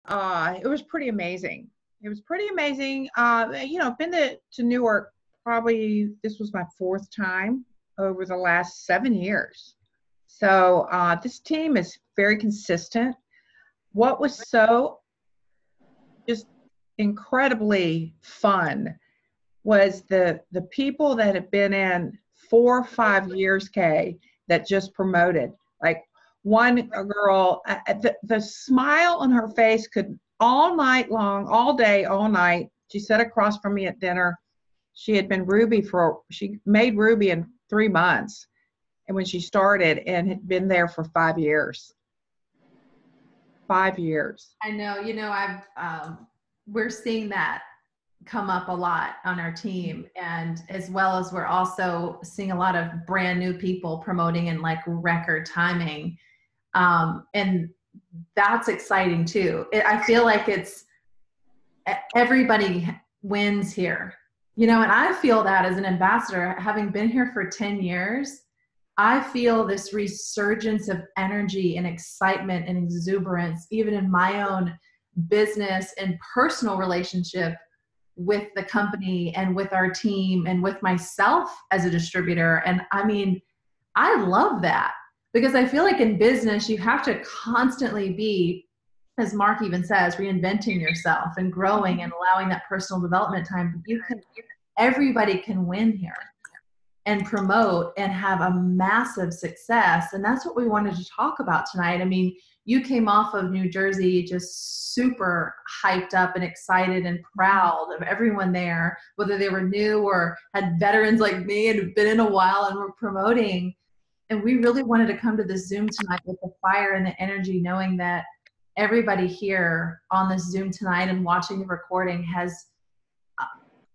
it was pretty amazing. It was pretty amazing. Been to Newark, probably this was my fourth time over the last 7 years. So this team is very consistent. What was so just incredibly fun was the people that had been in 4 or 5 years, Kay, that just promoted. Like one girl, the smile on her face could all night long, all day, all night. She sat across from me at dinner. She made Ruby in 3 months. And when she started and had been there for 5 years. 5 years. I know, we're seeing that come up a lot on our team, and as well as we're also seeing a lot of brand new people promoting in like record timing. And that's exciting too. I feel like it's everybody wins here, and I feel that as an ambassador, having been here for 10 years, I feel this resurgence of energy and excitement and exuberance, even in my own business and personal relationship with the company and with our team and with myself as a distributor. And I mean, I love that, because I feel like in business, you have to constantly be, as Mark even says, reinventing yourself and growing and allowing that personal development time. Everybody can win here and promote and have a massive success. And that's what we wanted to talk about tonight. I mean, you came off of New Jersey just super hyped up and excited and proud of everyone there, whether they were new or had veterans like me and had been in a while and were promoting. And we really wanted to come to this Zoom tonight with the fire and the energy, knowing that everybody here on this Zoom tonight and watching the recording has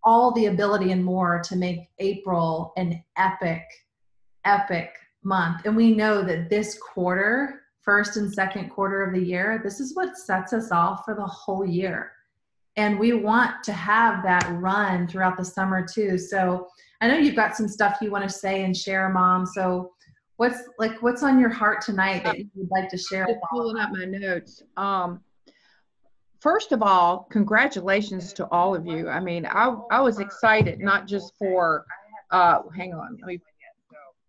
all the ability and more to make April an epic, epic month. And we know that this quarter, first and second quarter of the year, this is what sets us off for the whole year. And we want to have that run throughout the summer too. So I know you've got some stuff you want to say and share, Mom. So what's on your heart tonight that you'd like to share? Just pulling up my notes. First of all, congratulations to all of you. I mean, I was excited, not just for, hang on, let me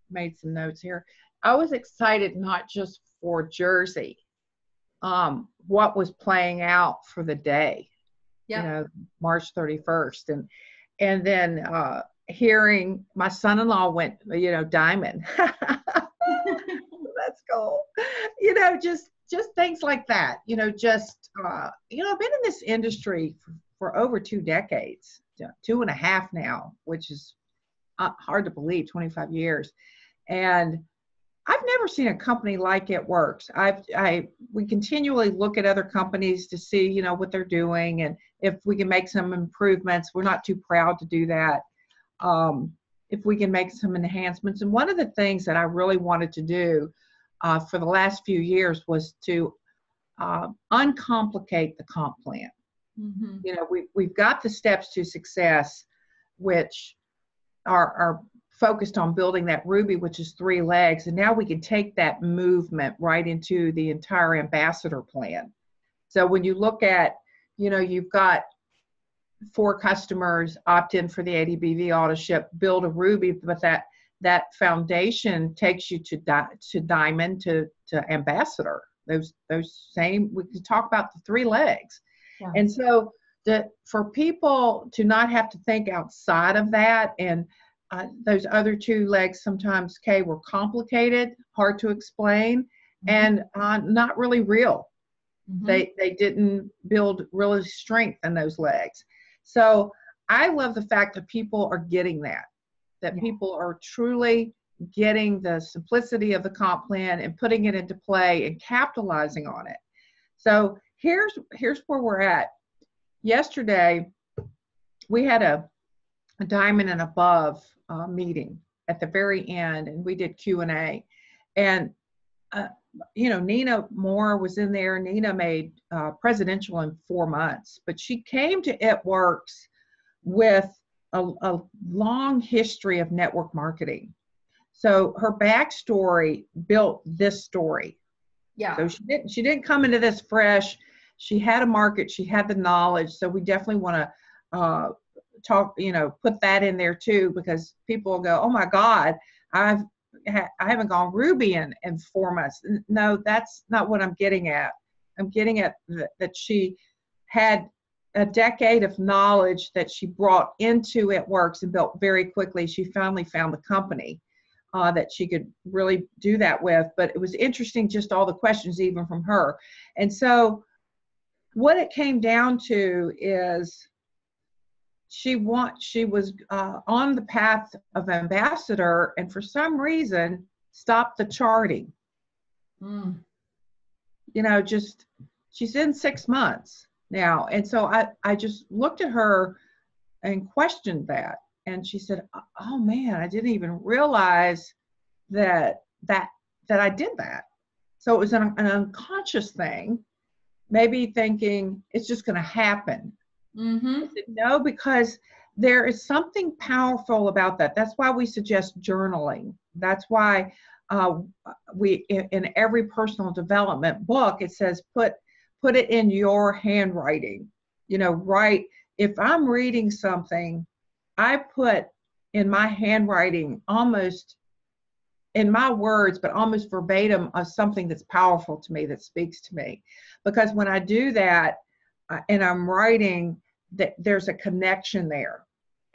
made some notes here. I was excited not just for Jersey, what was playing out for the day, March 31st. And then hearing my son-in-law went, diamond. That's cool. Just things like that, I've been in this industry for over 2 decades, 2.5 now, which is hard to believe, 25 years. And I've never seen a company like it works. We continually look at other companies to see, what they're doing and if we can make some improvements. We're not too proud to do that. If we can make some enhancements. And one of the things that I really wanted to do for the last few years was to uncomplicate the comp plan. Mm-hmm. We've got the steps to success, which are focused on building that Ruby, which is 3 legs. And now we can take that movement right into the entire ambassador plan. So when you look at, you've got 4 customers opt in for the ADBV auto ship, build a Ruby, but that foundation takes you to diamond, to ambassador. Those same, we can talk about the 3 legs. Yeah. And so for people to not have to think outside of that, and those other 2 legs sometimes, Kay, were complicated, hard to explain, mm-hmm. and not really real. Mm-hmm. They didn't build really strength in those legs. So I love the fact that people are getting that yeah. People are truly getting the simplicity of the comp plan and putting it into play and capitalizing on it. So here's where we're at. Yesterday, we had a diamond and above meeting at the very end, and we did Q&A. And, Nina Moore was in there. Nina made presidential in 4 months, but she came to It Works with a long history of network marketing. So her backstory built this story. Yeah. So she didn't come into this fresh. she had a market, she had the knowledge. So we definitely want to talk, put that in there too, because people will go, oh my God, I haven't gone Ruby in 4 months. No, that's not what I'm getting at. I'm getting at that she had a decade of knowledge that she brought into It Works and built very quickly. She finally found the company that she could really do that with. But it was interesting, just all the questions even from her. And so what it came down to is she was on the path of ambassador, and for some reason stopped the charting. Just she's in 6 months now. And so I just looked at her and questioned that. And she said, oh man, I didn't even realize that I did that. So it was an unconscious thing, maybe thinking it's just going to happen. I said, no, because there is something powerful about that. That's why we suggest journaling. That's why we, in every personal development book, it says put it in your handwriting. Write. If I'm reading something, I put in my handwriting, almost in my words, but almost verbatim, of something that's powerful to me, that speaks to me. Because when I do that and I'm writing, that there's a connection there,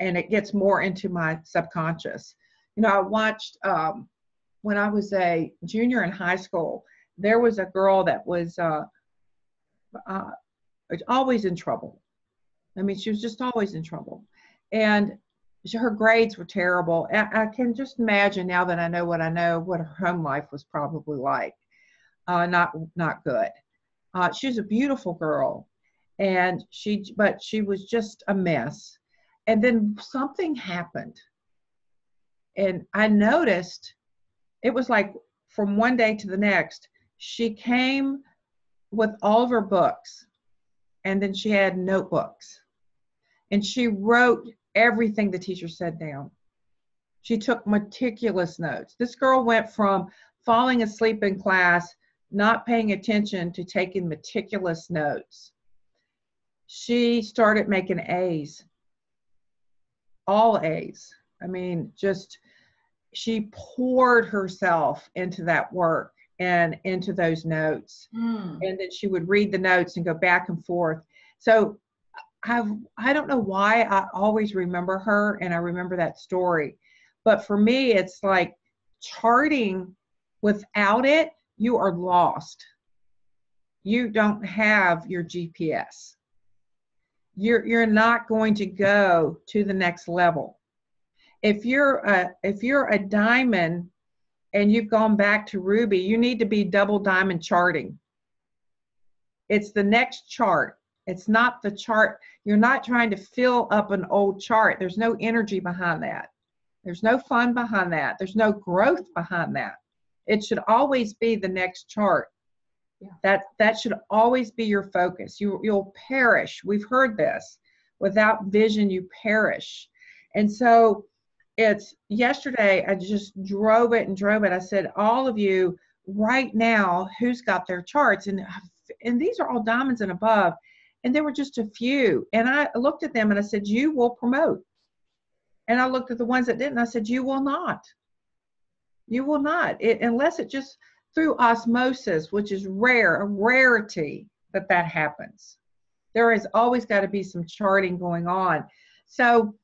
and it gets more into my subconscious. I watched when I was a junior in high school, there was a girl that was always in trouble. I mean, she was just always in trouble, and her grades were terrible. I can just imagine, now that I know, what her home life was probably like. Not good. She was a beautiful girl, but she was just a mess. And then something happened, and I noticed it was like from one day to the next, she came with all of her books, and then she had notebooks, and she wrote everything the teacher said down. She took meticulous notes. This girl went from falling asleep in class, not paying attention, to taking meticulous notes. She started making A's, all A's. I mean, she poured herself into that work and into those notes. And then she would read the notes and go back and forth. So I don't know why I always remember her, and I remember that story. But for me, it's like charting. Without it, you are lost. You don't have your GPS. You're not going to go to the next level. If you're a diamond and you've gone back to Ruby, you need to be double diamond charting. It's the next chart. It's not the chart. You're not trying to fill up an old chart. There's no energy behind that. There's no fun behind that. There's no growth behind that. It should always be the next chart. Yeah. That should always be your focus. You'll perish. We've heard this. Without vision, you perish. And so it's yesterday, I just drove it. I said, all of you right now, who's got their charts? And these are all diamonds and above. And there were just a few. And I looked at them and I said, you will promote. And I looked at the ones that didn't. I said, you will not. You will not. Unless it just through osmosis, which is rare, a rarity that happens. There has always got to be some charting going on. So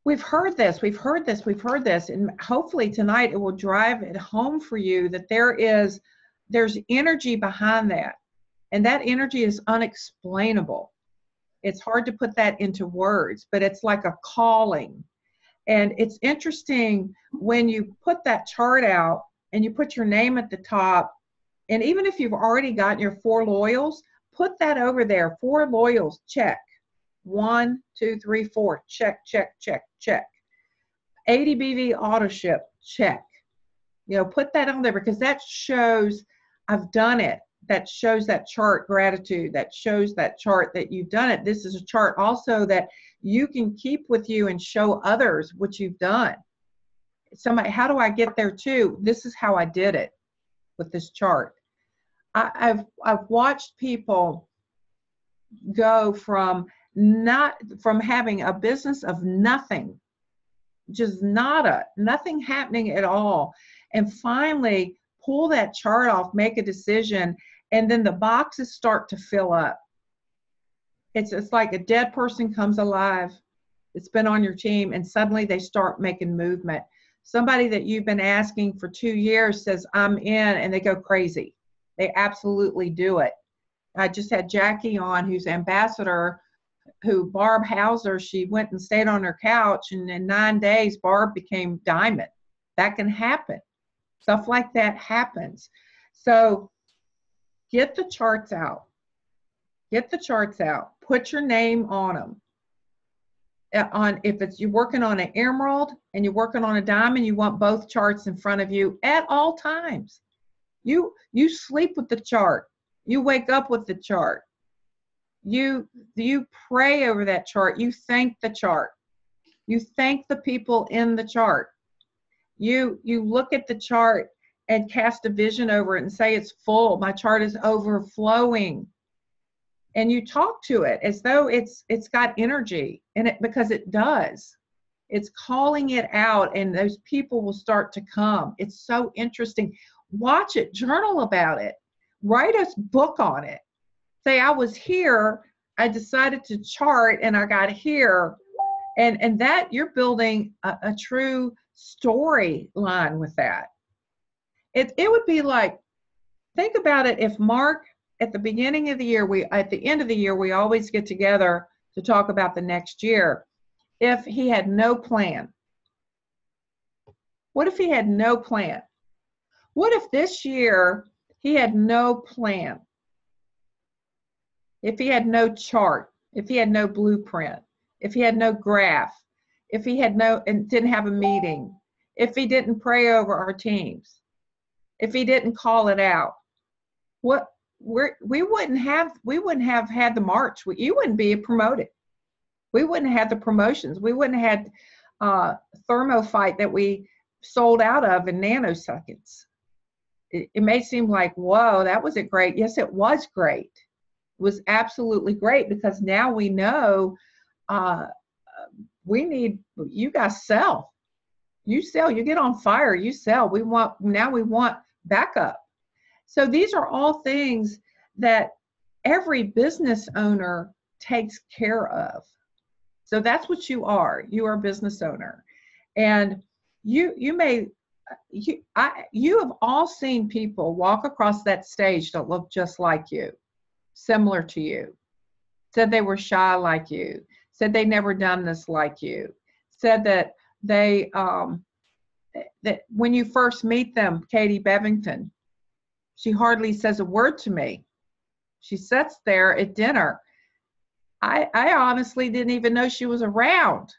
we've heard this. And hopefully tonight it will drive it home for you that there's energy behind that. And that energy is unexplainable. It's hard to put that into words, but it's like a calling. And it's interesting when you put that chart out and you put your name at the top, and even if you've already gotten your 4 loyals, put that over there. 4 loyals, check. 1, 2, 3, 4, check, check, check, check. 80 BV auto ship, check. Put that on there, because that shows I've done it. That shows that chart gratitude. That shows that chart that you've done it. This is a chart also that you can keep with you and show others what you've done. Somebody, how do I get there too? This is how I did it with this chart. I've watched people go from having a business of nothing, just nada, nothing happening at all, and finally pull that chart off, make a decision, and then the boxes start to fill up. It's like a dead person comes alive. It's been on your team, and suddenly they start making movement. Somebody that you've been asking for 2 years says, I'm in, and they go crazy. They absolutely do it. I just had Jackie on, who's ambassador, who Barb Hauser, she went and stayed on her couch, and in 9 days, Barb became diamond. That can happen. Stuff like that happens. So get the charts out. Get the charts out. Put your name on them. If you're working on an emerald and you're working on a diamond, you want both charts in front of you at all times. You sleep with the chart. You wake up with the chart. You pray over that chart. You thank the chart. You thank the people in the chart. You look at the chart and cast a vision over it and say, it's full. My chart is overflowing. And you talk to it as though it's got energy in it, because it does. It's calling it out, and those people will start to come. It's so interesting. Watch it, journal about it, write a book on it. Say, I was here, I decided to chart, and I got here. And that you're building a true storyline with that. It would be like, think about it, if Mark, at the beginning of the year, at the end of the year, we always get together to talk about the next year. If he had no plan, what if he had no plan? What if this year he had no plan? If he had no chart, if he had no blueprint, if he had no graph, if he had and didn't have a meeting, if he didn't pray over our teams, if he didn't call it out, we wouldn't have had the March. You wouldn't be promoted. We wouldn't have had the promotions. We wouldn't have had Thermophyte that we sold out of in nanoseconds. It may seem like, whoa, that wasn't great. Yes, it was great. It was absolutely great, because now we know we need, you guys sell. You sell, you get on fire, you sell. We want backup. So these are all things that every business owner takes care of. So that's what you are. You are a business owner. And you have all seen people walk across that stage that look just like you, similar to you, said they were shy like you, said they never done this like you, said that they, that when you first meet them, Katie Bevington, she hardly says a word to me. She sits there at dinner. I honestly didn't even know she was around.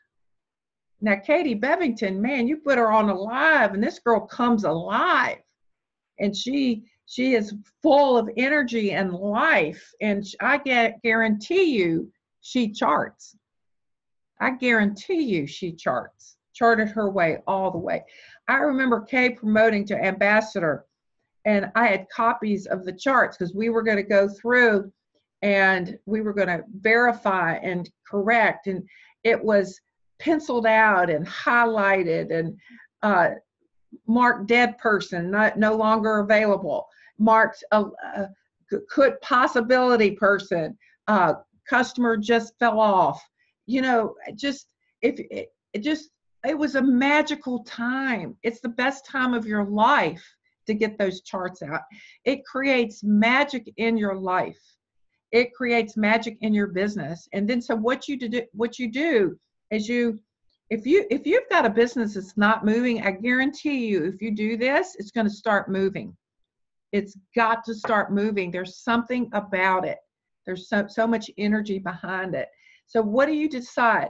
Now, Katie Bevington, man, you put her on alive, and this girl comes alive. And she is full of energy and life. And I guarantee you she charts. I guarantee you she charts. Charted her way all the way. I remember Kay promoting to ambassador, and I had copies of the charts, because we were going to go through and we were going to verify and correct. And it was penciled out and highlighted and marked dead person, no longer available, marked could possibility person, customer just fell off. You know, it was a magical time. It's the best time of your life to get those charts out. It creates magic in your life. It creates magic in your business. And then so what you do is if you've got a business that's not moving, I guarantee you, if you do this, it's going to start moving. It's got to start moving. There's something about it. There's so much energy behind it. So what do you decide?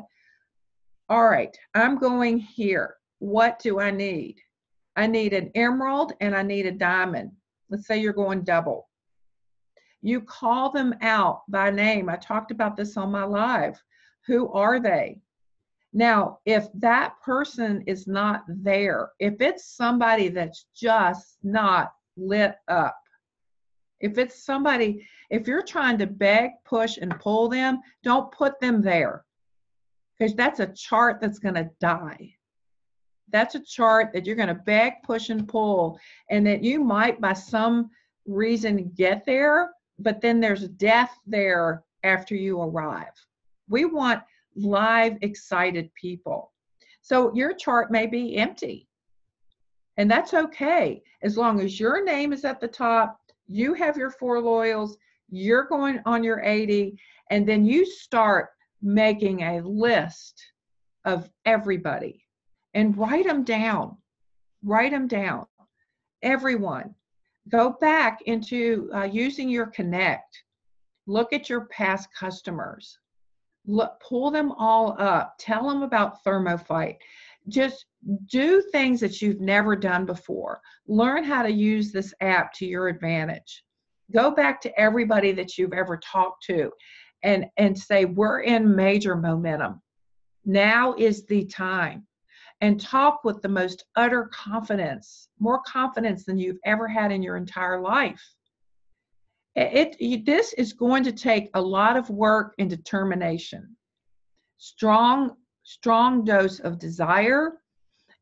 All right, I'm going here. What do I need? I need an emerald and I need a diamond. Let's say you're going double. You call them out by name. I talked about this on my live. Who are they? Now, if that person is not there, if it's somebody that's just not lit up, If it's somebody, if you're trying to beg, push, and pull them, don't put them there, because that's a chart that's going to die. That's a chart that you're going to beg, push, and pull, and that you might by some reason get there, but then there's death there after you arrive. We want live, excited people. So your chart may be empty, and that's okay. As long as your name is at the top, you have your 4 loyals, you're going on your 80, and then you start making a list of everybody and write them down. Write them down. Everyone. Go back into using your Connect. Look at your past customers. Look, pull them all up. Tell them about ThermoFight. Just do things that you've never done before. Learn how to use this app to your advantage. Go back to everybody that you've ever talked to and say, we're in major momentum. Now is the time. And talk with the most utter confidence, more confidence than you've ever had in your entire life. This is going to take a lot of work and determination, strong dose of desire.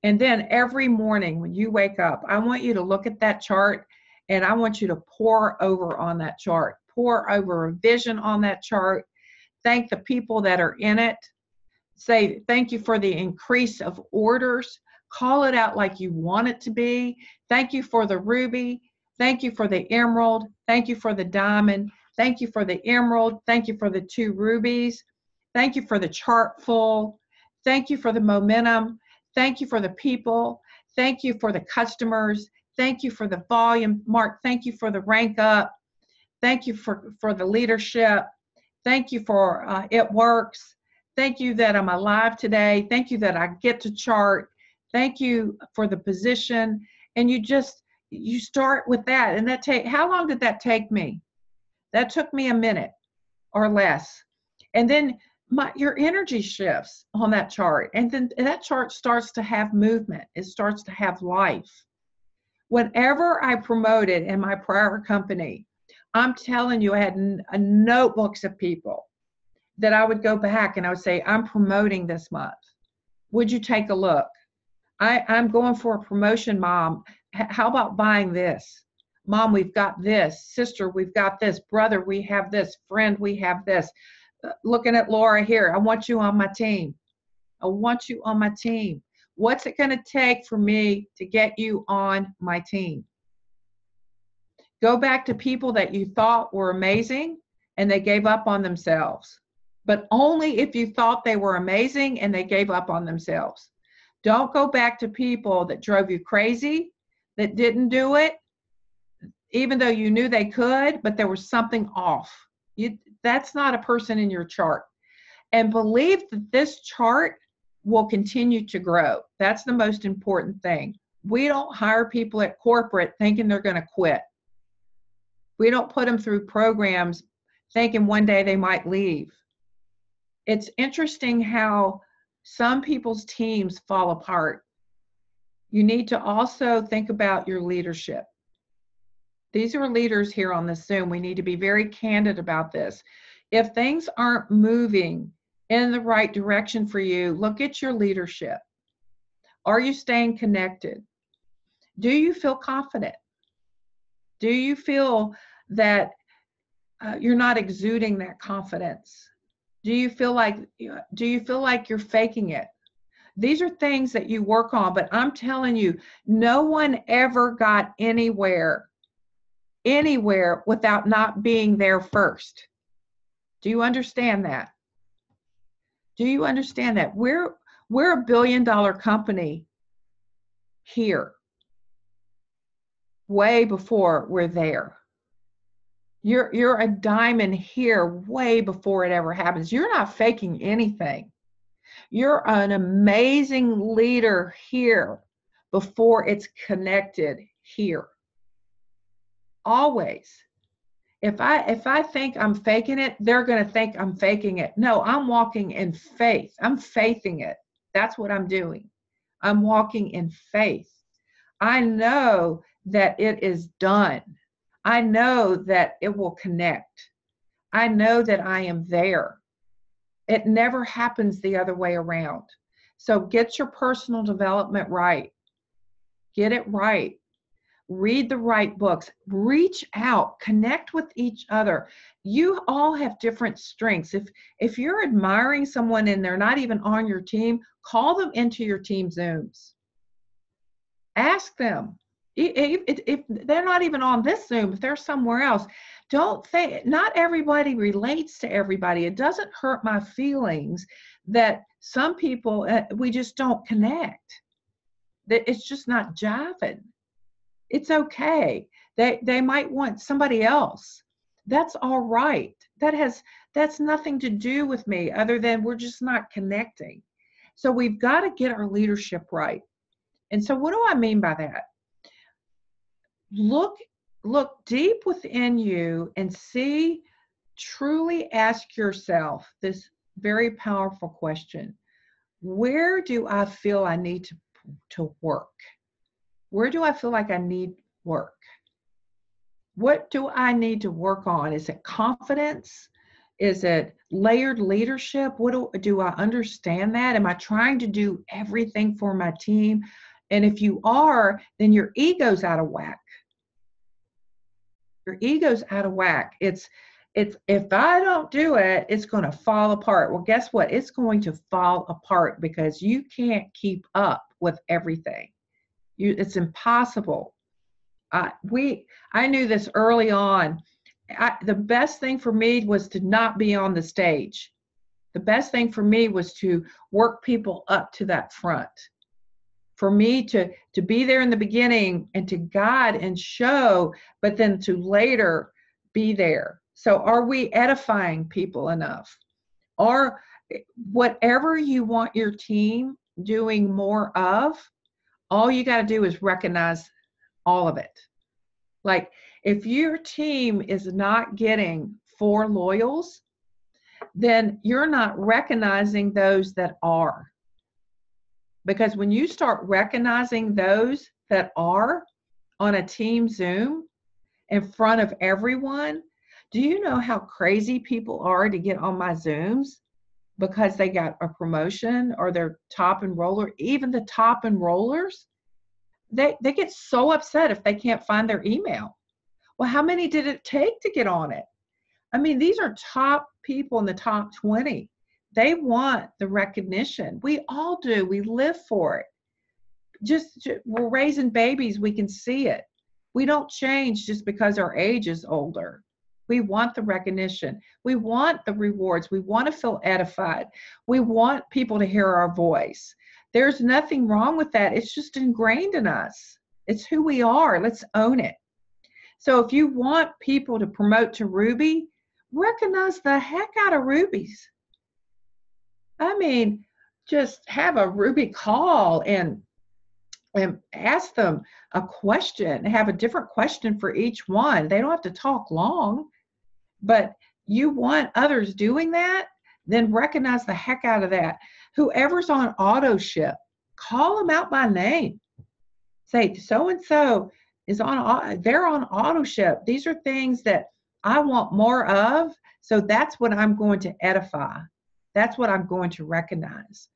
And then every morning when you wake up, I want you to look at that chart, and I want you to pour over on that chart, pour over a vision on that chart. Thank the people that are in it. Say thank you for the increase of orders. Call it out like you want it to be. Thank you for the ruby. Thank you for the emerald. Thank you for the diamond. Thank you for the emerald. Thank you for the 2 rubies. Thank you for the chart full. Thank you for the momentum. Thank you for the people. Thank you for the customers. Thank you for the volume. Mark, thank you for the rank up. Thank you for the leadership. Thank you for it works. Thank you that I'm alive today. Thank you that I get to chart. Thank you for the position. And you start with that. And how long did that take me? That took me a minute or less. And then your energy shifts on that chart. And then that chart starts to have movement. It starts to have life. Whenever I promoted in my prior company, I'm telling you, I had notebooks of people that I would go back and I would say, I'm promoting this month. Would you take a look? I'm going for a promotion, Mom. How about buying this? Mom, we've got this. Sister, we've got this. Brother, we have this. Friend, we have this. Looking at Laura here, I want you on my team. I want you on my team. What's it going to take for me to get you on my team? Go back to people that you thought were amazing and they gave up on themselves. But only if you thought they were amazing and they gave up on themselves. Don't go back to people that drove you crazy, that didn't do it, even though you knew they could, but there was something off. That's not a person in your chart. And believe that this chart will continue to grow. That's the most important thing. We don't hire people at corporate thinking they're going to quit. We don't put them through programs thinking one day they might leave. It's interesting how some people's teams fall apart. You need to also think about your leadership. These are leaders here on the Zoom. We need to be very candid about this. If things aren't moving in the right direction for you, look at your leadership. Are you staying connected? Do you feel confident? Do you feel that you're not exuding that confidence? Do you feel like you're faking it? These are things that you work on, but I'm telling you, no one ever got anywhere without not being there first. Do you understand that? Do you understand that? We're a $1 billion company here, way before we're there. You're a diamond here way before it ever happens. You're not faking anything. You're an amazing leader here before it's connected here. Always. If I think I'm faking it, they're going to think I'm faking it. No, I'm walking in faith. I'm faithing it. That's what I'm doing. I'm walking in faith. I know that it is done. I know that it will connect. I know that I am there. It never happens the other way around. So get your personal development right. Get it right. Read the right books. Reach out. Connect with each other. You all have different strengths. If you're admiring someone and they're not even on your team, call them into your team Zooms. Ask them. If they're not even on this Zoom, if they're somewhere else, don't think, not everybody relates to everybody. It doesn't hurt my feelings that some people, we just don't connect. That it's just not jiving. It's okay. They might want somebody else. That's all right. That's nothing to do with me other than we're just not connecting. So we've got to get our leadership right. And so what do I mean by that? Look deep within you and see, truly ask yourself this very powerful question. Where do I feel I need to work? Where do I feel like I need work? What do I need to work on? Is it confidence? Is it layered leadership? What do I understand that? Am I trying to do everything for my team? And if you are, then your ego's out of whack. Your ego's out of whack. It's if I don't do it, it's going to fall apart. Well, guess what? It's going to fall apart because you can't keep up with everything. It's impossible. I knew this early on. The best thing for me was to not be on the stage. The best thing for me was to work people up to that front. For me to be there in the beginning and to guide and show, but then to later be there. So are we edifying people enough? Or whatever you want your team doing more of, all you got to do is recognize all of it. Like if your team is not getting 4 loyals, then you're not recognizing those that are. Because when you start recognizing those that are on a team Zoom in front of everyone, do you know how crazy people are to get on my Zooms because they got a promotion or they're top enroller? Even the top enrollers, they get so upset if they can't find their email. Well, how many did it take to get on it? I mean, these are top people in the top 20. They want the recognition. We all do. We live for it. We're raising babies. We can see it. We don't change just because our age is older. We want the recognition. We want the rewards. We want to feel edified. We want people to hear our voice. There's nothing wrong with that. It's just ingrained in us. It's who we are. Let's own it. So if you want people to promote to Ruby, recognize the heck out of Rubies. I mean, just have a Ruby call and ask them a question, have a different question for each one. They don't have to talk long, but you want others doing that, then recognize the heck out of that. Whoever's on auto ship, call them out by name. Say, so-and-so is they're on auto ship. These are things that I want more of, so that's what I'm going to edify. That's what I'm going to recognize.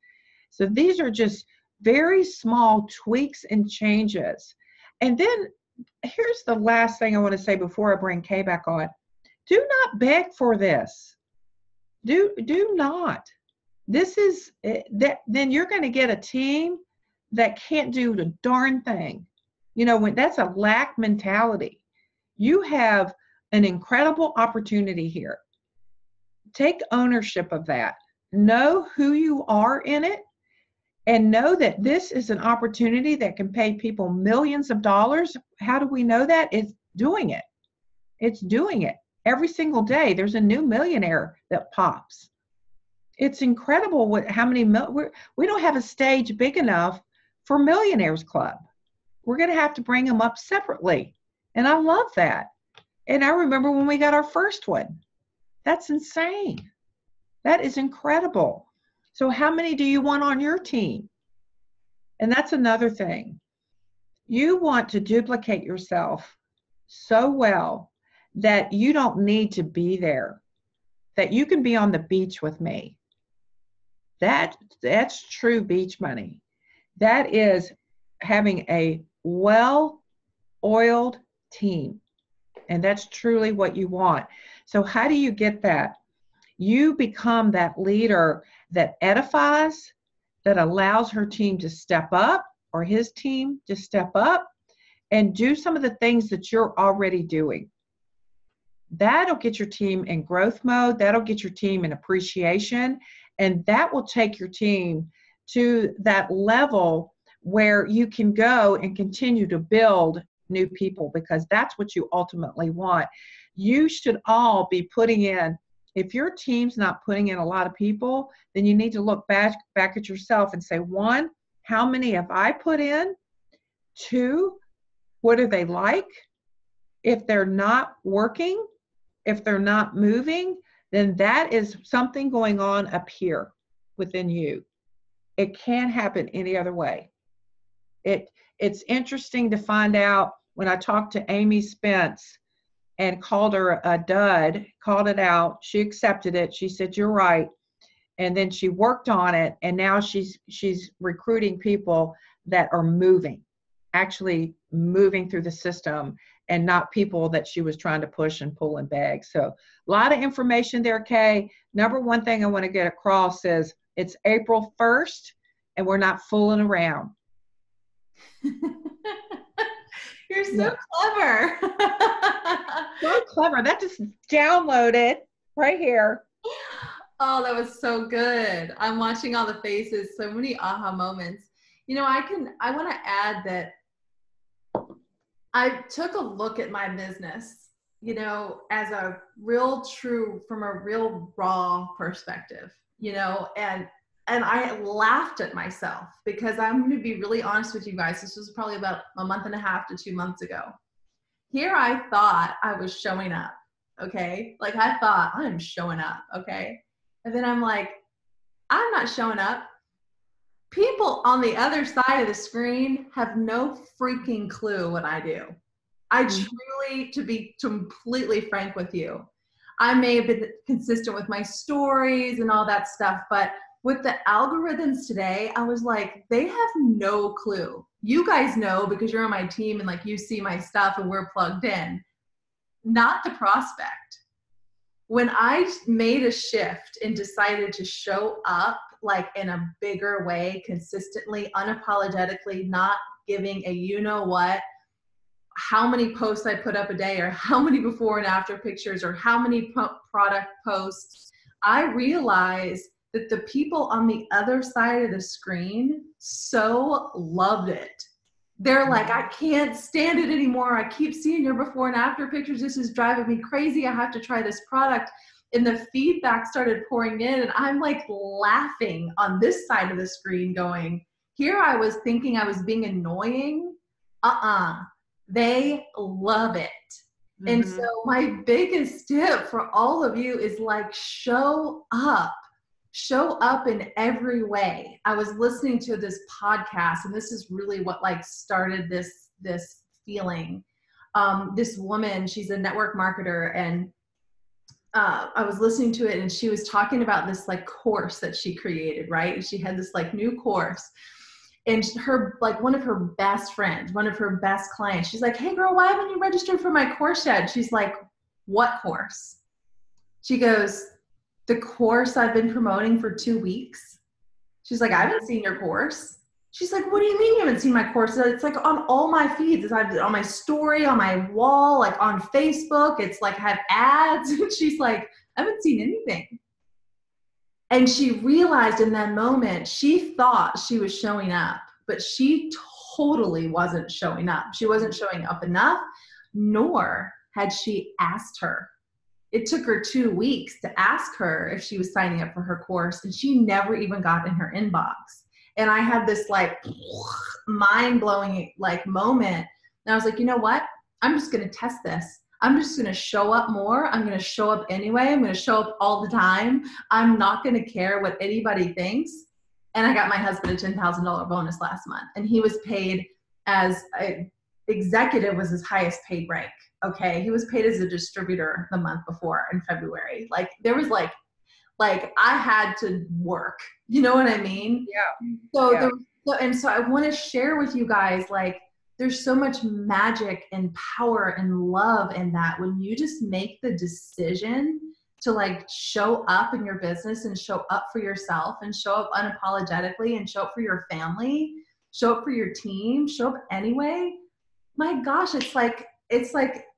So these are just very small tweaks and changes. And then here's the last thing I want to say before I bring Kay back on. Do not beg for this. Do not. This is that. Then you're going to get a team that can't do the darn thing. You know, when that's a lack mentality. You have an incredible opportunity here. Take ownership of that. Know who you are in it, and know that this is an opportunity that can pay people millions of dollars. How do we know that? It's doing it. It's doing it. Every single day, there's a new millionaire that pops. It's incredible how many, we don't have a stage big enough for Millionaires Club. We're going to have to bring them up separately. And I love that. And I remember when we got our first one. That's insane. That is incredible. So how many do you want on your team? And that's another thing. You want to duplicate yourself so well that you don't need to be there, that you can be on the beach with me. That's true beach money. That is having a well-oiled team. And that's truly what you want. So how do you get that? You become that leader that edifies, that allows her team to step up or his team to step up and do some of the things that you're already doing. That'll get your team in growth mode. That'll get your team in appreciation. And that will take your team to that level where you can go and continue to build new people, because that's what you ultimately want. You should all be putting in, if your team's not putting in a lot of people, then you need to look back at yourself and say, one, how many have I put in? Two, what are they like? If they're not working, if they're not moving, then that is something going on up here within you. It can't happen any other way. It's interesting to find out when I talked to Amy Spence and called her a dud, called it out. She accepted it. She said, you're right. And then she worked on it. And now she's recruiting people that are moving, actually moving through the system, and not people that she was trying to push and pull and beg. So a lot of information there, Kay. Number one thing I want to get across is it's April 1st and we're not fooling around. You're so clever. So clever. That just downloaded right here. Oh, that was so good. I'm watching all the faces, so many aha moments. You know, I want to add that I took a look at my business, you know, as a real true, from a real raw perspective, you know, and I laughed at myself, because I'm going to be really honest with you guys. This was probably about a month and a half to 2 months ago. Here I thought I was showing up. Okay. Like I thought I'm showing up. Okay. And then I'm like, I'm not showing up. People on the other side of the screen have no freaking clue what I do. I truly, to be completely frank with you, I may have been consistent with my stories and all that stuff, but with the algorithms today, I was like, they have no clue. You guys know because you're on my team and like you see my stuff and we're plugged in. Not the prospect. When I made a shift and decided to show up like in a bigger way, consistently, unapologetically, not giving a you know what, how many posts I put up a day or how many before and after pictures or how many product posts, I realized that the people on the other side of the screen so loved it. They're like, I can't stand it anymore. I keep seeing your before and after pictures. This is driving me crazy. I have to try this product. And the feedback started pouring in, and I'm like laughing on this side of the screen going, here I was thinking I was being annoying. They love it. Mm-hmm. And so my biggest tip for all of you is like, show up. Show up in every way. I was listening to this podcast, and this is really what like started this feeling. This woman, she's a network marketer, and I was listening to it, and she was talking about this like course that she created, right? And she had this like new course, and her like one of her best friends, one of her best clients, she's like, hey girl, why haven't you registered for my course yet? She's like, what course? She goes, the course I've been promoting for 2 weeks. She's like, I haven't seen your course. She's like, what do you mean you haven't seen my course? It's like on all my feeds. It's on my story, on my wall, like on Facebook. It's like I have ads. And she's like, I haven't seen anything. And she realized in that moment, she thought she was showing up, but she totally wasn't showing up. She wasn't showing up enough, nor had she asked her. It took her 2 weeks to ask her if she was signing up for her course, and she never even got in her inbox. And I had this like mind-blowing like moment. And I was like, you know what? I'm just going to test this. I'm just going to show up more. I'm going to show up anyway. I'm going to show up all the time. I'm not going to care what anybody thinks. And I got my husband a $10,000 bonus last month, and he was paid as executive was his highest paid rank. Okay. He was paid as a distributor the month before in February. Like there was like I had to work, you know what I mean? Yeah. So Yeah. so I want to share with you guys, like, there's so much magic and power and love in that when you just make the decision to like show up in your business and show up for yourself and show up unapologetically and show up for your family, show up for your team, show up anyway. My gosh, it's like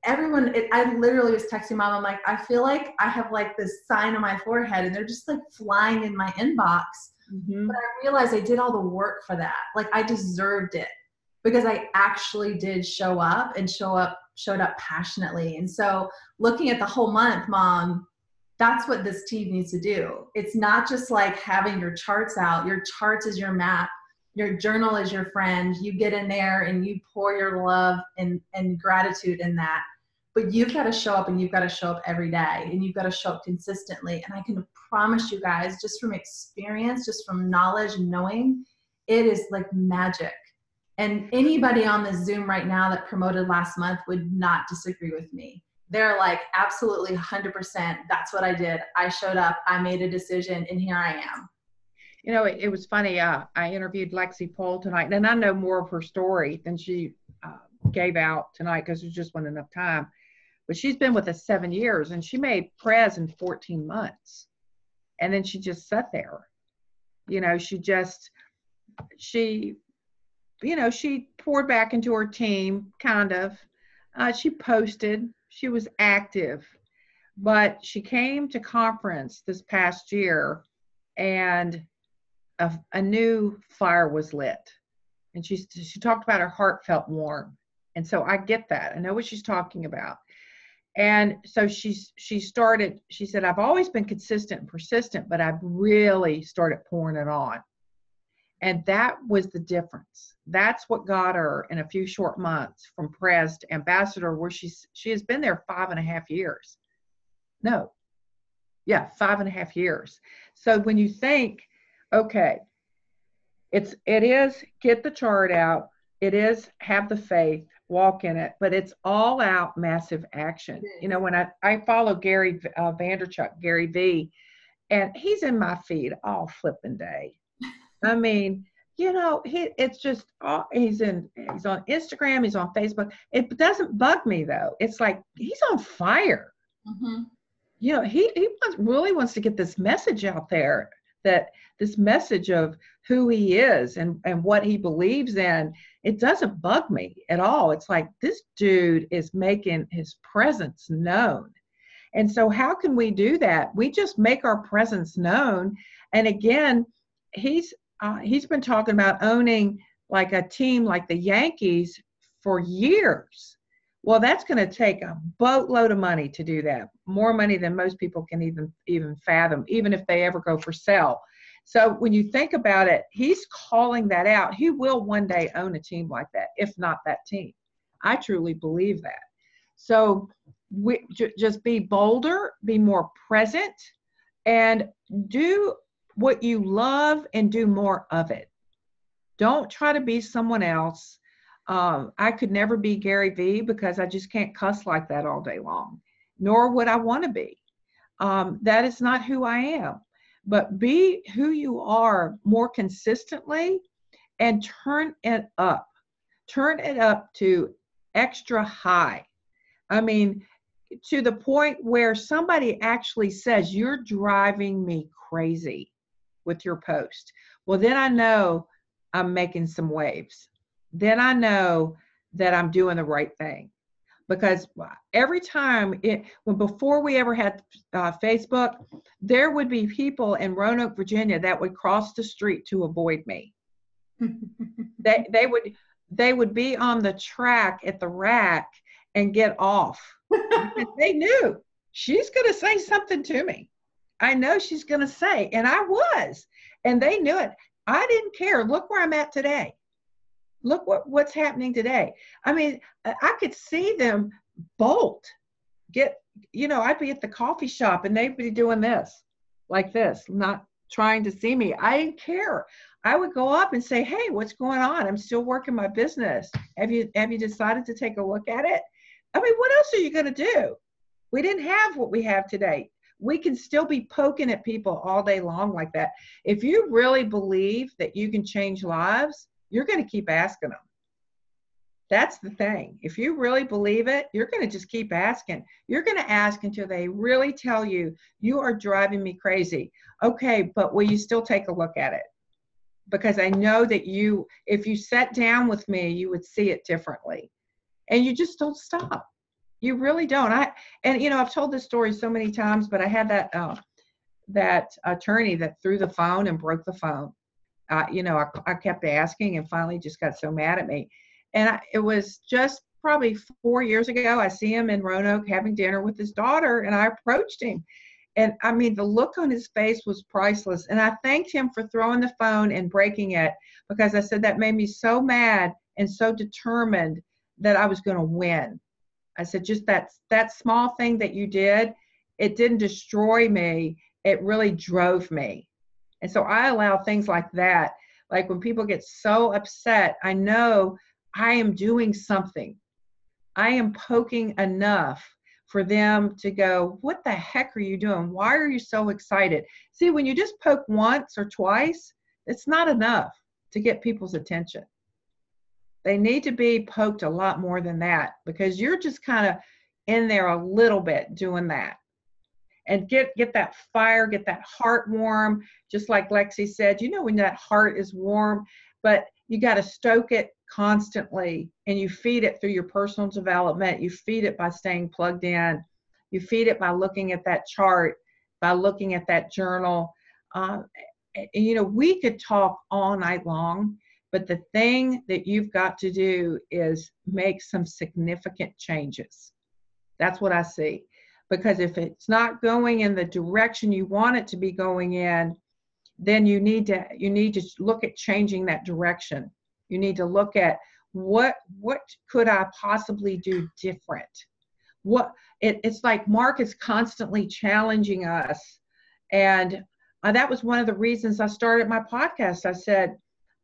everyone, I literally was texting mom. I'm like, I feel like I have like this sign on my forehead and they're just like flying in my inbox. Mm-hmm. But I realized I did all the work for that. Like I deserved it because I actually did show up and showed up passionately. And so looking at the whole month, Mom, that's what this team needs to do. It's not just like having your charts out. Your charts is your map. Your journal is your friend. You get in there and you pour your love and gratitude in that. But you've got to show up, and you've got to show up every day, and you've got to show up consistently. And I can promise you guys, just from experience, just from knowledge and knowing, it is like magic. And anybody on this Zoom right now that promoted last month would not disagree with me. They're like, absolutely 100%. That's what I did. I showed up, I made a decision, and here I am. You know, it was funny. I interviewed Lexi Pohl tonight, and I know more of her story than she gave out tonight because there just wasn't enough time. But she's been with us 7 years, and she made Prez in 14 months. And then she just sat there. You know, she poured back into her team, kind of. She posted. She was active. But she came to conference this past year, and a new fire was lit. And she talked about her heart felt warm. And so I get that. I know what she's talking about. And so she said, I've always been consistent and persistent, but I've really started pouring it on. And that was the difference. That's what got her in a few short months from Prez to ambassador, where she has been there 5.5 years. No. Yeah, 5.5 years. So when you think, okay, it is get the chart out. It is have the faith, walk in it, but it's all out massive action. You know, when I follow Gary Vaynerchuk, Gary V, and he's in my feed all flipping day. I mean, you know, he's on Instagram, he's on Facebook. It doesn't bug me though. It's like he's on fire. Mm-hmm. You know, he really wants to get this message out there, that this message of who he is and what he believes in. It doesn't bug me at all. It's like, this dude is making his presence known. And so how can we do that? We just make our presence known. And again, he's been talking about owning like a team like the Yankees for years. Well, that's going to take a boatload of money to do that. More money than most people can even fathom, even if they ever go for sale. So when you think about it, he's calling that out. He will one day own a team like that, if not that team. I truly believe that. So we just be bolder, be more present, and do what you love and do more of it. Don't try to be someone else. I could never be Gary V because I just can't cuss like that all day long, nor would I want to be. That is not who I am. But be who you are more consistently and turn it up. Turn it up to extra high. I mean, to the point where somebody actually says, you're driving me crazy with your post. Well, then I know I'm making some waves. Then I know that I'm doing the right thing. Because every time before we ever had Facebook, there would be people in Roanoke, Virginia that would cross the street to avoid me. They would be on the track at the rack and get off. Because they knew she's going to say something to me. I know she's going to say, and I was, and they knew it. I didn't care. Look where I'm at today. Look what's happening today. I mean, I could see them bolt. I'd be at the coffee shop and they'd be doing this, like this, not trying to see me. I didn't care. I would go up and say, hey, what's going on? I'm still working my business. Have you decided to take a look at it? I mean, what else are you going to do? We didn't have what we have today. We can still be poking at people all day long like that. If you really believe that you can change lives, you're going to keep asking them. That's the thing. If you really believe it, you're going to just keep asking. You're going to ask until they really tell you, you are driving me crazy. Okay, but will you still take a look at it? Because I know that if you sat down with me, you would see it differently. And you just don't stop. You really don't. I've told this story so many times, but I had that attorney that threw the phone and broke the phone. I kept asking and finally just got so mad at me. And it was just probably 4 years ago. I see him in Roanoke having dinner with his daughter, and I approached him. And I mean, the look on his face was priceless. And I thanked him for throwing the phone and breaking it, because I said that made me so mad and so determined that I was going to win. I said, just that small thing that you did, it didn't destroy me. It really drove me. And so I allow things like that. Like when people get so upset, I know I am doing something. I am poking enough for them to go, what the heck are you doing? Why are you so excited? See, when you just poke once or twice, it's not enough to get people's attention. They need to be poked a lot more than that, because you're just kind of in there a little bit doing that. And get that fire, get that heart warm, just like Lexi said, when that heart is warm, but you got to stoke it constantly, and you feed it through your personal development. You feed it by staying plugged in. You feed it by looking at that chart, by looking at that journal. We could talk all night long, but the thing that you've got to do is make some significant changes. That's what I see. Because if it's not going in the direction you want it to be going in, then you need to look at changing that direction. You need to look at what could I possibly do different? It's like Mark is constantly challenging us. And that was one of the reasons I started my podcast. I said,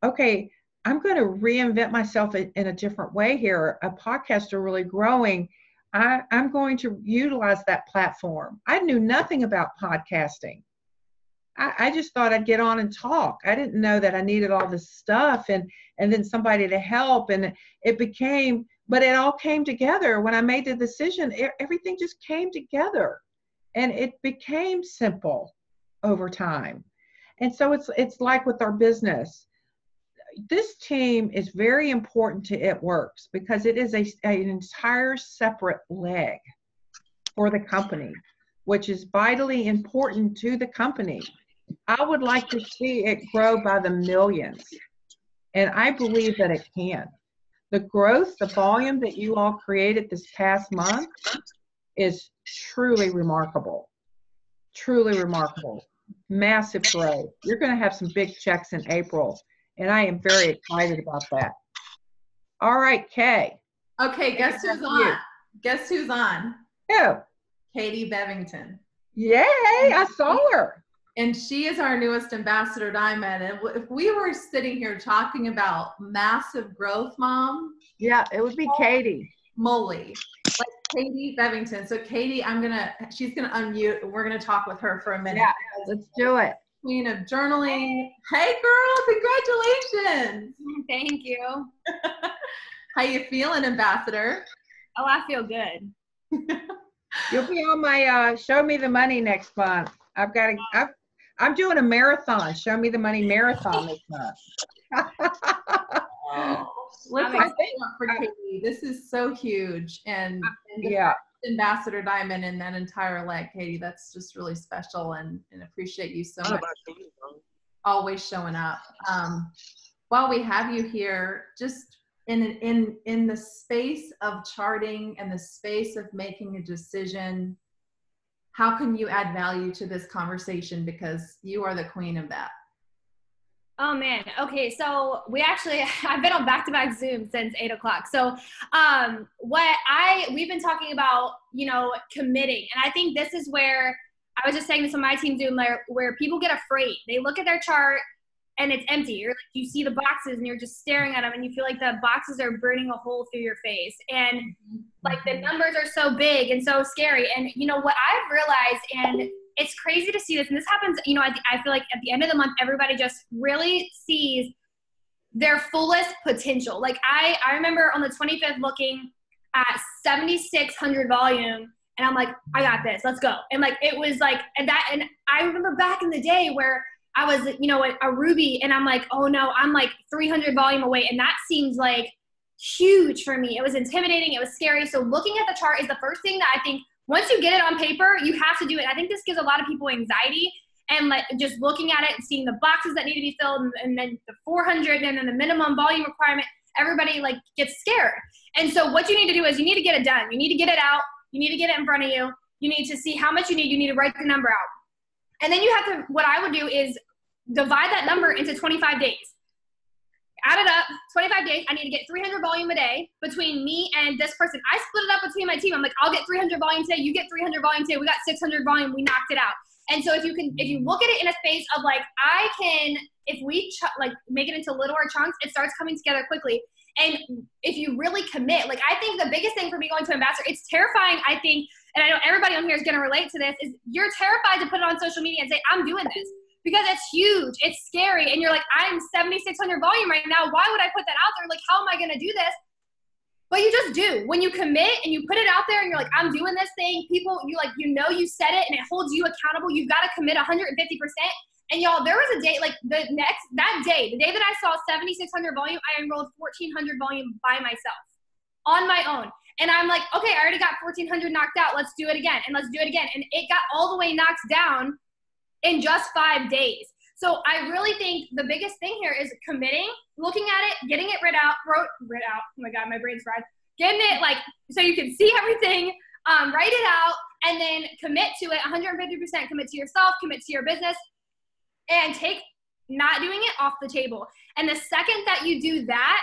okay, I'm going to reinvent myself in a different way here. A podcaster really growing. I'm going to utilize that platform. I knew nothing about podcasting. I just thought I'd get on and talk. I didn't know that I needed all this stuff and then somebody to help. And but it all came together when I made the decision. Everything just came together, and it became simple over time. And so it's like with our business. This team is very important to It Works, because it is an entire separate leg for the company, which is vitally important to the company. I would like to see it grow by the millions, and I believe that it can. The growth, the volume that you all created this past month is truly remarkable. Truly remarkable. Massive growth. You're going to have some big checks in April. And I am very excited about that. All right, Kay. Okay, guess who's on? Guess who's on? Who? Katie Bevington. Yay, I saw her. And she is our newest Ambassador Diamond. And if we were sitting here talking about massive growth, Mom. Yeah, it would be Katie. Moly. Like Katie Bevington. So Katie, she's going to unmute, and we're going to talk with her for a minute. Yeah, let's do it. Queen of journaling. Hey girl, congratulations. Thank you. How you feeling, Ambassador? Oh, I feel good. You'll be on my Show Me the Money next month. I'm doing a marathon, Show Me the Money marathon this month. Let's talk for Katie. This is so huge, and yeah. Ambassador Diamond in that entire leg, Katie. That's just really special, and appreciate you so much. Always showing up. While we have you here, just in the space of charting and the space of making a decision, how can you add value to this conversation? Because you are the queen of that. Oh man. Okay. So I've been on back-to-back Zoom since 8 o'clock. So we've been talking about, committing. And I think this is where I was just saying this on my team Zoom where people get afraid. They look at their chart and it's empty. You're like, you see the boxes and you're just staring at them and you feel like the boxes are burning a hole through your face. And like the numbers are so big and so scary. And you know what I've realized, and it's crazy to see this, and this happens, you know, I feel like at the end of the month, everybody just really sees their fullest potential. Like I remember on the 25th looking at 7,600 volume, and I'm like, I got this, let's go. And like, it was like, and I remember back in the day where I was, you know, a Ruby, and I'm like, oh no, I'm like 300 volume away. And that seems like huge for me. It was intimidating. It was scary. So looking at the chart is the first thing that I think, once you get it on paper, you have to do it. I think this gives a lot of people anxiety, and like just looking at it and seeing the boxes that need to be filled, and then the 400 and then the minimum volume requirement, everybody like gets scared. And so what you need to do is you need to get it done. You need to get it out. You need to get it in front of you. You need to see how much you need. You need to write the number out. And then you have to, what I would do is divide that number into 25 days. Add it up, 25 days, I need to get 300 volume a day between me and this person. I split it up between my team. I'm like, I'll get 300 volume today, you get 300 volume today, we got 600 volume, we knocked it out. And so if you look at it in a space of like, I can, if we like make it into littler chunks, it starts coming together quickly. And if you really commit, like I think the biggest thing for me going to Ambassador, it's terrifying, I think, and I know everybody on here is gonna relate to this, is you're terrified to put it on social media and say, I'm doing this. Because it's huge, it's scary, and you're like, I'm 7,600 volume right now. Why would I put that out there? Like, how am I gonna do this? But you just do. When you commit and you put it out there and you're like, I'm doing this thing, people, you like, you know, you said it and it holds you accountable. You've got to commit 150%. And y'all, there was a day, like that day, the day that I saw 7,600 volume, I enrolled 1,400 volume by myself on my own. And I'm like, okay, I already got 1,400 knocked out. Let's do it again. And let's do it again. And it got all the way knocked down in just 5 days. So I really think the biggest thing here is committing, looking at it, getting it writ out. Oh my God, my brain's fried. Getting it like, so you can see everything, write it out, and then commit to it, 150%, commit to yourself, commit to your business, and take not doing it off the table. And the second that you do that,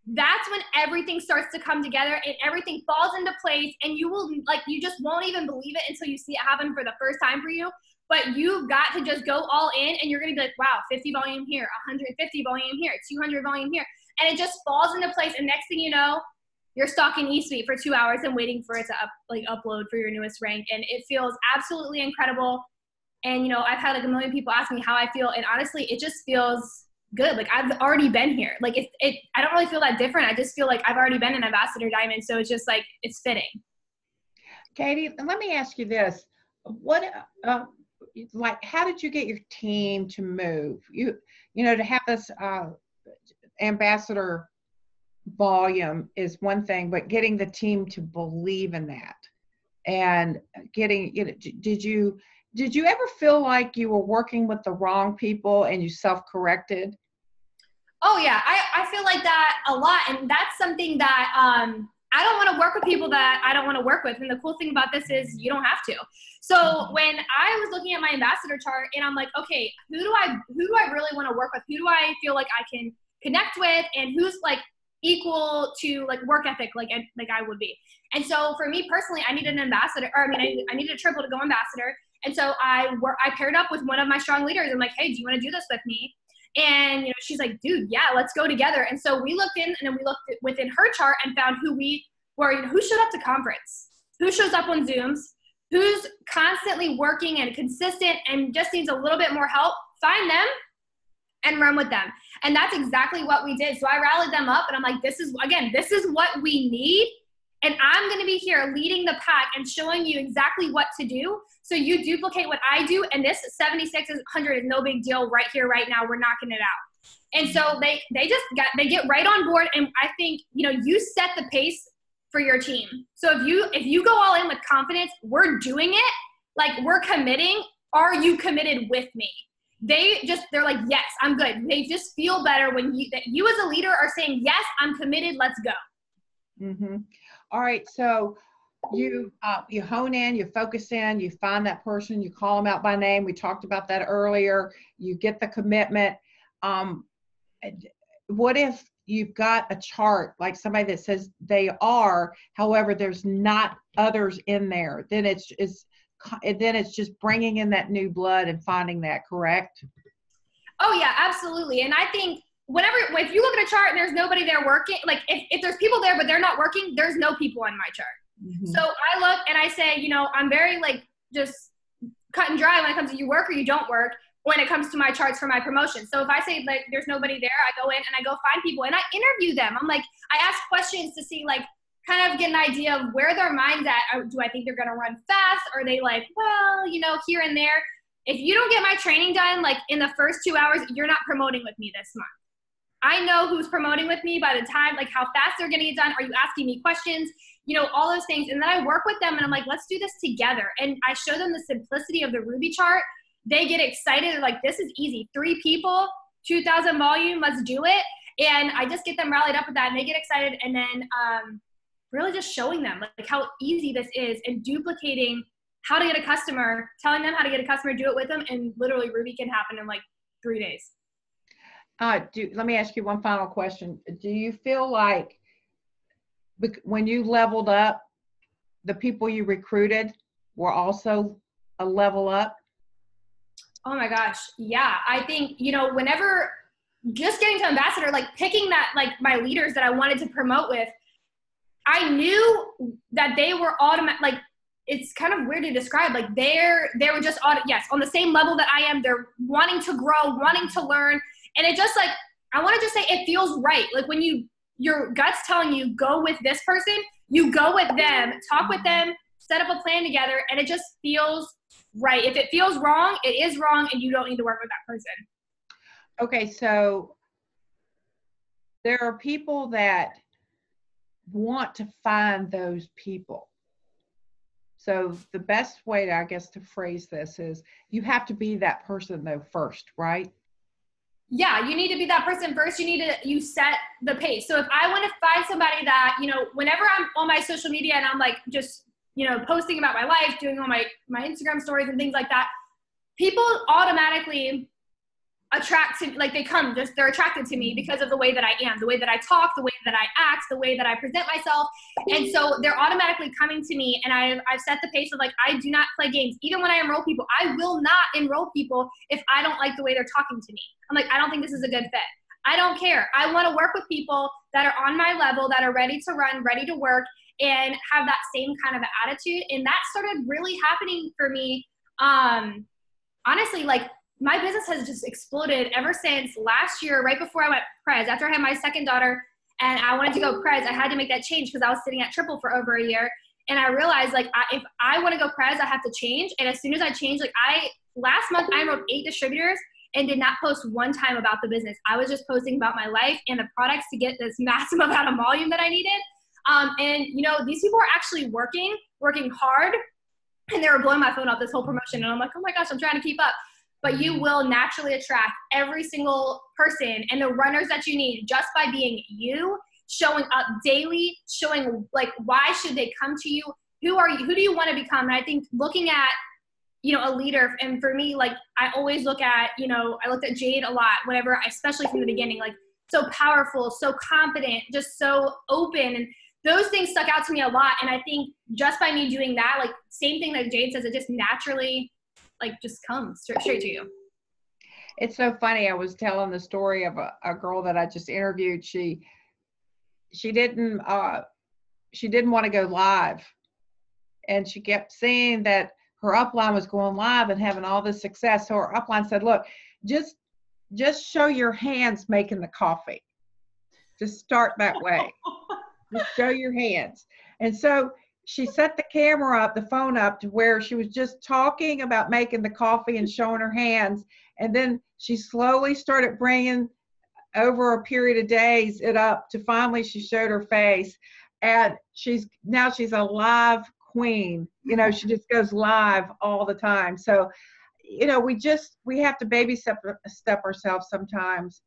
that's when everything starts to come together and everything falls into place, and you will, like, you just won't even believe it until you see it happen for the first time for you. But you've got to just go all in, and you're going to be like, wow, 50 volume here, 150 volume here, 200 volume here. And it just falls into place. And next thing you know, you're stuck in eSuite for 2 hours and waiting for it to upload for your newest rank. And it feels absolutely incredible. And, you know, I've had like a million people ask me how I feel. And honestly, it just feels good. Like I've already been here. Like I don't really feel that different. I just feel like I've already been an Ambassador Diamond. So it's just like, it's fitting. Katie, let me ask you this. Like, how did you get your team to move? You know, to have this ambassador volume is one thing, but getting the team to believe in that, and getting, you know, did you ever feel like you were working with the wrong people and you self-corrected? Oh yeah, I feel like that a lot, and that's something that I don't want to work with people that I don't want to work with. And the cool thing about this is you don't have to. So when I was looking at my ambassador chart and I'm like, okay, who do I really want to work with? Who do I feel like I can connect with, and who's like equal to like work ethic like I would be? And so for me personally, I needed an ambassador, or I needed a triple to go ambassador. And so I paired up with one of my strong leaders. I'm like, hey, do you want to do this with me? And, you know, she's like, dude, yeah, let's go together. And so we looked in, and then we looked within her chart and found who we were, you know, who showed up to conference, who shows up on Zooms, who's constantly working and consistent and just needs a little bit more help. Find them and run with them. And that's exactly what we did. So I rallied them up, and I'm like, this is what we need. And I'm going to be here leading the pack and showing you exactly what to do. So you duplicate what I do. And this 7,600 is no big deal right here, right now. We're knocking it out. And so they get right on board. And I think, you know, you set the pace for your team. So if you go all in with confidence, we're doing it, like we're committing. Are you committed with me? They're like, yes, I'm good. They just feel better when you as a leader are saying, yes, I'm committed. Let's go. Mm-hmm. All right. So you hone in, you focus in, you find that person, you call them out by name. We talked about that earlier. You get the commitment. What if you've got a chart, like somebody that says they are, however, there's not others in there? Then it's and then it's just bringing in that new blood and finding that, correct? Oh yeah, absolutely. And I think if you look at a chart and there's nobody there working, like if there's people there but they're not working, there's no people on my chart. Mm-hmm. So I look and I say, I'm very like just cut and dry when it comes to you work or you don't work when it comes to my charts for my promotion. So if I say like there's nobody there, I go in and I go find people and I interview them. I'm like, I ask questions to see like kind of get an idea of where their mind's at. Do I think they're going to run fast? Are they like, well, here and there? If you don't get my training done, like in the first 2 hours, you're not promoting with me this month. I know who's promoting with me by the time, like how fast they're getting it done. Are you asking me questions? All those things. And then I work with them and I'm like, let's do this together. And I show them the simplicity of the Ruby chart. They get excited. They're like, this is easy. 3 people, 2,000 volume, let's do it. And I just get them rallied up with that and they get excited. And then really just showing them like how easy this is and duplicating how to get a customer, telling them how to get a customer, do it with them. And literally Ruby can happen in like 3 days. Let me ask you one final question. Do you feel like when you leveled up, the people you recruited were also a level up? Oh my gosh. Yeah. I think, whenever just getting to ambassador, like picking that, like my leaders that I wanted to promote with, I knew that they were automatic, like it's kind of weird to describe. Like they were just on the same level that I am. They're wanting to grow, wanting to learn. And it just like, I want to just say it feels right. Like when your gut's telling you go with this person, you go with them, talk with them, set up a plan together, and it just feels right. If it feels wrong, it is wrong, and you don't need to work with that person. Okay, so there are people that want to find those people. So the best way, I guess, to phrase this is you have to be that person though first, right? Yeah, you need to be that person first. You set the pace. So if I want to find somebody that, whenever I'm on my social media and I'm like just, posting about my life, doing all my Instagram stories and things like that, people automatically attract to, like they're attracted to me because of the way that I am, the way that I talk, the way that I act, the way that I present myself. And so they're automatically coming to me, and I've set the pace of like, I do not play games. Even when I enroll people, I will not enroll people if I don't like the way they're talking to me. I'm like, I don't think this is a good fit. I don't care. I want to work with people that are on my level, that are ready to run, ready to work, and have that same kind of attitude. And that started really happening for me. Honestly, like, my business has just exploded ever since last year, right before I went Prez. After I had my second daughter and I wanted to go Prez, I had to make that change because I was sitting at triple for over a year. And I realized, like, if I want to go Prez, I have to change. And as soon as I changed, like, last month I enrolled 8 distributors and did not post one time about the business. I was just posting about my life and the products to get this massive amount of volume that I needed. And, these people are actually working hard, and they were blowing my phone up this whole promotion. And I'm like, oh my gosh, I'm trying to keep up. But you will naturally attract every single person and the runners that you need just by being you, showing up daily, showing like, why should they come to you? Who are you? Who do you want to become? And I think looking at, a leader, and for me, like, I always look at, I looked at Jade a lot, whenever, especially from the beginning, like, so powerful, so confident, just so open. And those things stuck out to me a lot. And I think just by me doing that, like, same thing that Jade says, it just naturally, like, just comes straight to you. It's so funny. I was telling the story of a girl that I just interviewed. She didn't want to go live, and she kept seeing that her upline was going live and having all this success. So her upline said, look, just show your hands making the coffee. Just start that way. Just show your hands. And so she set the camera up, the phone up, to where she was just talking about making the coffee and showing her hands. And then she slowly started bringing, over a period of days, it up to finally she showed her face. And she's a live queen. She just goes live all the time. So, we have to baby step ourselves sometimes.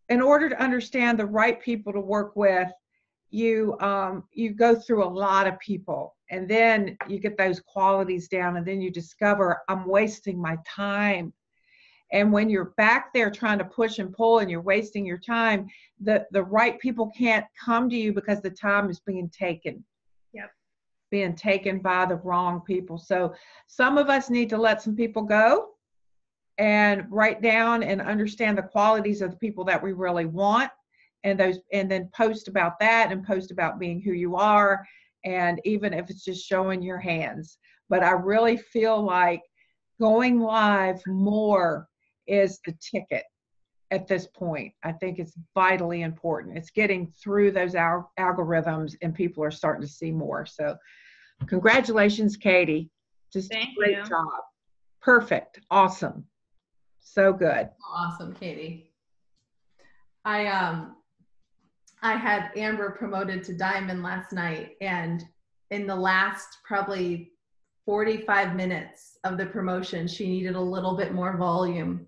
In order to understand the right people to work with, you go through a lot of people, and then you get those qualities down, and then you discover, I'm wasting my time. And when you're back there trying to push and pull and you're wasting your time, the right people can't come to you because the time is being taken. Yep. being taken by the wrong people. So some of us need to let some people go and write down and understand the qualities of the people that we really want, and then post about that and post about being who you are, and even if it's just showing your hands. But I really feel like going live more is the ticket at this point. I think it's vitally important. It's getting through those algorithms, and people are starting to see more. So congratulations, Katie. Just Thank great you. job. Perfect. Awesome. So good. Awesome, Katie. I had Amber promoted to Diamond last night, and in the last probably 45 minutes of the promotion, she needed a little bit more volume.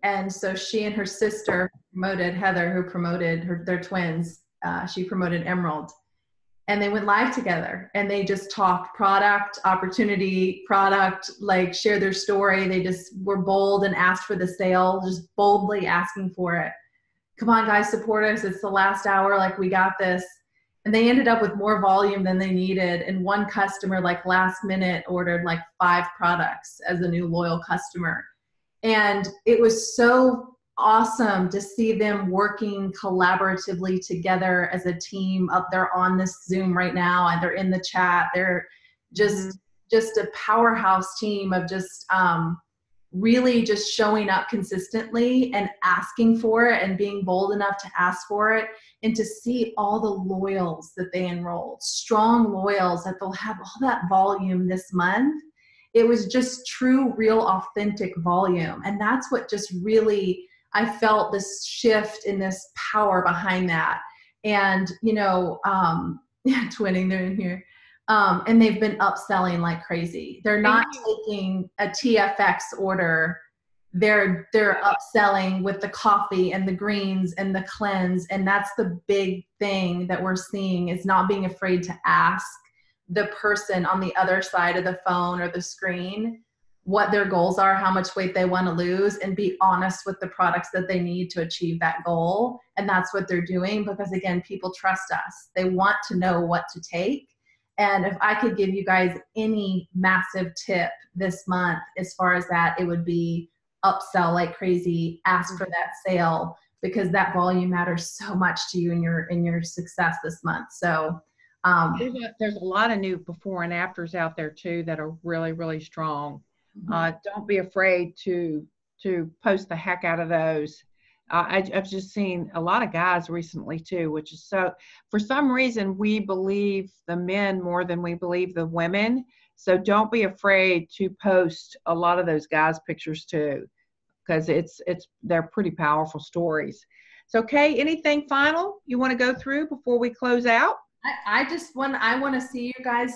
And so she and her sister promoted, Heather, who promoted their twins. She promoted Emerald. And they went live together, and they just talked product, opportunity, product, like share their story. They just were bold and asked for the sale, just boldly asking for it. Come on, guys, support us. It's the last hour. Like, we got this. And they ended up with more volume than they needed. And one customer, like last minute, ordered like 5 products as a new loyal customer. And it was so awesome to see them working collaboratively together as a team. Up there on this Zoom right now, and they're in the chat. They're just a powerhouse team of just really just showing up consistently and asking for it and being bold enough to ask for it, and to see all the loyals that they enrolled, strong loyals, that they'll have all that volume this month. It was just true, real, authentic volume. And that's what just really, I felt this shift in this power behind that. And, you know, twinning, they're in here. And they've been upselling like crazy. They're not taking a TFX order. They're upselling with the coffee and the greens and the cleanse. And that's the big thing that we're seeing, is not being afraid to ask the person on the other side of the phone or the screen what their goals are, how much weight they want to lose, and be honest with the products that they need to achieve that goal. And that's what they're doing, because again, people trust us. They want to know what to take. And if I could give you guys any massive tip this month as far as that, it would be upsell like crazy, ask for that sale, because that volume matters so much to you in your success this month. So there's a lot of new before and afters out there too that are really, really strong. Don't be afraid to post the heck out of those. I've just seen a lot of guys recently too, which is so, for some reason, we believe the men more than we believe the women. So don't be afraid to post a lot of those guys' pictures too, because they're pretty powerful stories. So Kay, anything final you want to go through before we close out? I want to see you guys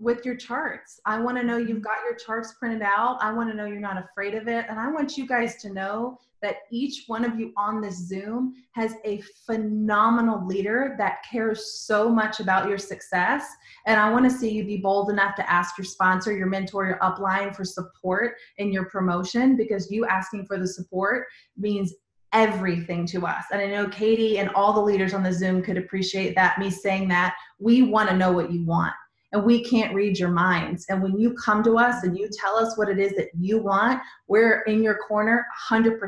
with your charts. I want to know you've got your charts printed out. I want to know you're not afraid of it. And I want you guys to know that each one of you on this Zoom has a phenomenal leader that cares so much about your success. And I want to see you be bold enough to ask your sponsor, your mentor, your upline for support in your promotion, because you asking for the support means everything to us. And I know Katie and all the leaders on the Zoom could appreciate that, me saying that. We want to know what you want, and we can't read your minds. And when you come to us and you tell us what it is that you want, we're in your corner 100%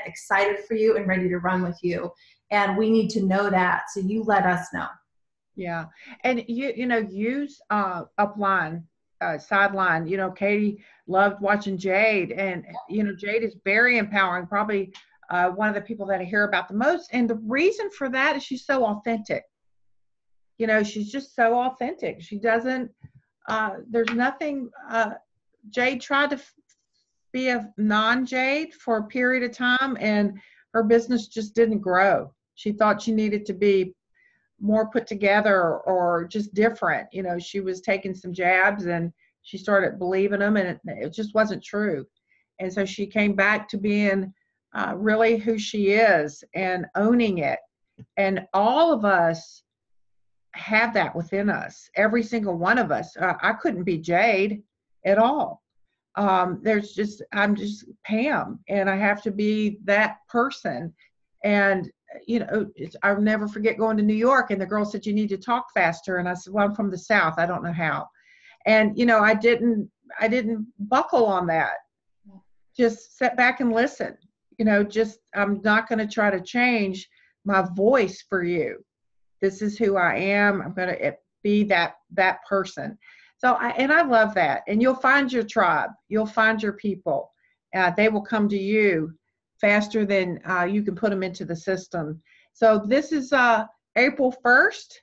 excited for you and ready to run with you. And we need to know that. So you let us know. Yeah. And you know, use upline, sideline. You know, Katie loved watching Jade, and you know, Jade is very empowering, probably one of the people that I hear about the most. And the reason for that is she's so authentic. You know, she's just so authentic. She doesn't, there's nothing, Jade tried to be a non-Jade for a period of time, and her business just didn't grow. She thought she needed to be more put together or just different. You know, she was taking some jabs and she started believing them, and it just wasn't true. And so she came back to being really who she is and owning it. And all of us have that within us, every single one of us. I couldn't be Jade at all. I'm just Pam, and I have to be that person. And you know, I'll never forget going to New York, and the girl said, you need to talk faster. And I said, well, I'm from the South, I don't know how. And, you know, I didn't buckle on that. Just sit back and listen. You know, just, I'm not going to try to change my voice for you. This is who I am. I'm going to be that person. So, I love that. And you'll find your tribe. You'll find your people. They will come to you faster than you can put them into the system. So this is April 1st.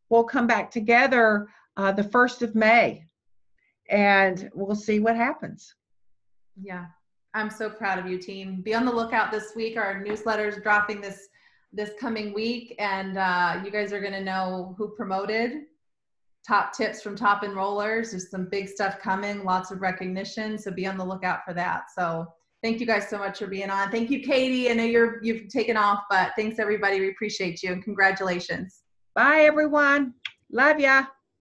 We'll come back together the 1st of May, and we'll see what happens. Yeah, I'm so proud of you, team. Be on the lookout this week. Our newsletter is dropping this coming week, and you guys are going to know who promoted, top tips from top enrollers. There's some big stuff coming, lots of recognition, so be on the lookout for that. So thank you guys so much for being on. Thank you, Katie. I know you've taken off, but thanks everybody. We appreciate you, and congratulations. Bye, everyone. Love ya.